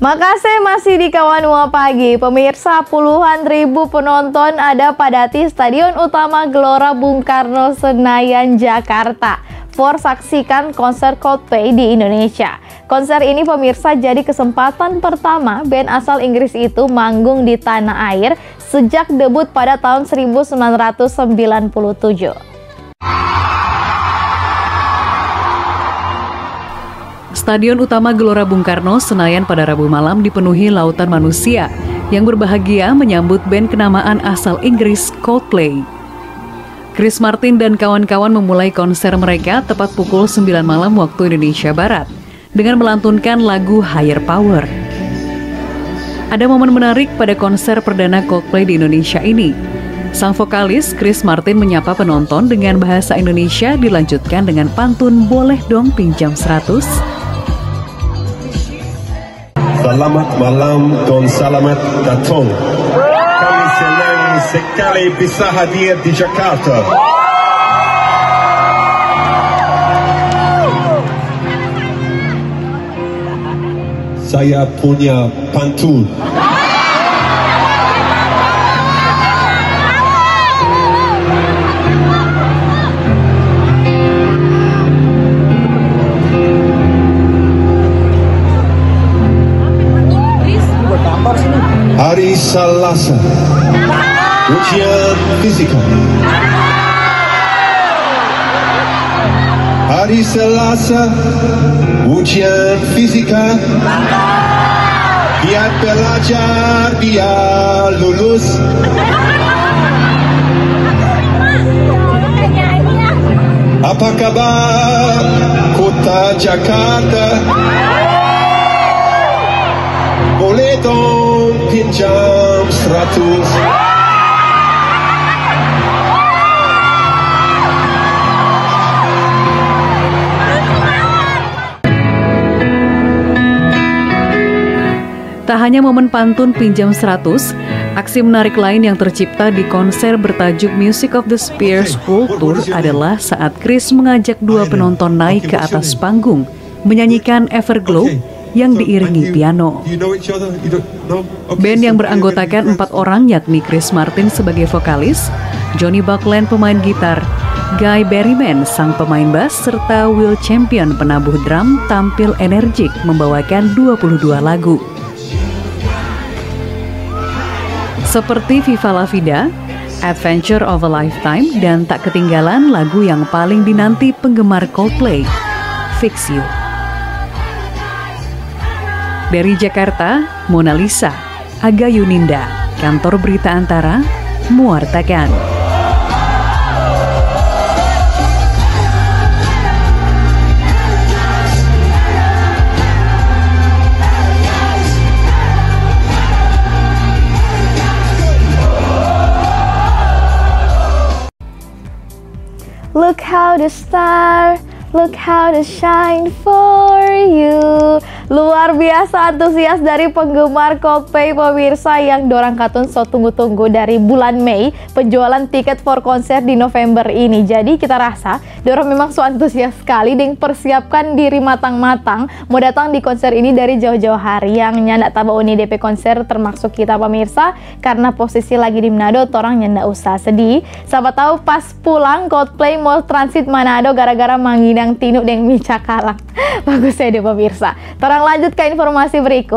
Makasih masih di Kawanua Pagi. Pemirsa, puluhan ribu penonton ada padati Stadion Utama Gelora Bung Karno Senayan, Jakarta for saksikan konser Coldplay di Indonesia. Konser ini pemirsa jadi kesempatan pertama band asal Inggris itu manggung di tanah air sejak debut pada tahun 1997. Stadion Utama Gelora Bung Karno Senayan pada Rabu malam dipenuhi lautan manusia yang berbahagia menyambut band kenamaan asal Inggris Coldplay. Chris Martin dan kawan-kawan memulai konser mereka tepat pukul 9 malam waktu Indonesia Barat dengan melantunkan lagu Higher Power. Ada momen menarik pada konser perdana Coldplay di Indonesia ini. Sang vokalis Chris Martin menyapa penonton dengan bahasa Indonesia dilanjutkan dengan pantun "Boleh dong pinjam 100". Selamat malam dan selamat datang. Kami senang sekali bisa hadir di Jakarta. Saya punya pantun. Hari Selasa, ujian fisika. Hari Selasa, ujian fisika. Biar belajar, biar lulus. Apa kabar kota Jakarta? Boleh dong pinjam 100. Tak hanya momen pantun pinjam 100, aksi menarik lain yang tercipta di konser bertajuk Music of the Spheres World Tour adalah saat Chris mengajak dua penonton naik ke atas panggung, menyanyikan Everglow yang diiringi piano. Band yang beranggotakan 4 orang yakni Chris Martin sebagai vokalis, Johnny Buckland pemain gitar, Guy Berryman sang pemain bass, serta Will Champion penabuh drum tampil energik membawakan 22 lagu. Seperti Viva La Vida, Adventure of a Lifetime, dan tak ketinggalan lagu yang paling dinanti penggemar Coldplay, Fix You. Dari Jakarta, Mona Lisa, Aga Yuninda, Kantor Berita Antara, mewartakan. Look how the star, look how the shine for you. Luar biasa antusias dari penggemar Coldplay pemirsa yang dorang katun so tunggu-tunggu dari bulan Mei penjualan tiket for konser di November ini. Jadi kita rasa dorang memang so antusias sekali dan persiapkan diri matang-matang mau datang di konser ini dari jauh-jauh hari. Yang nyandak tabau ini DP konser termasuk kita pemirsa karena posisi lagi di Manado, torang nyandak usah sedih. Siapa tahu pas pulang Coldplay mau transit Manado gara-gara manginang tinuk dan mica kalang. Bagus ya deh pemirsa. Torang lanjut ke informasi berikut.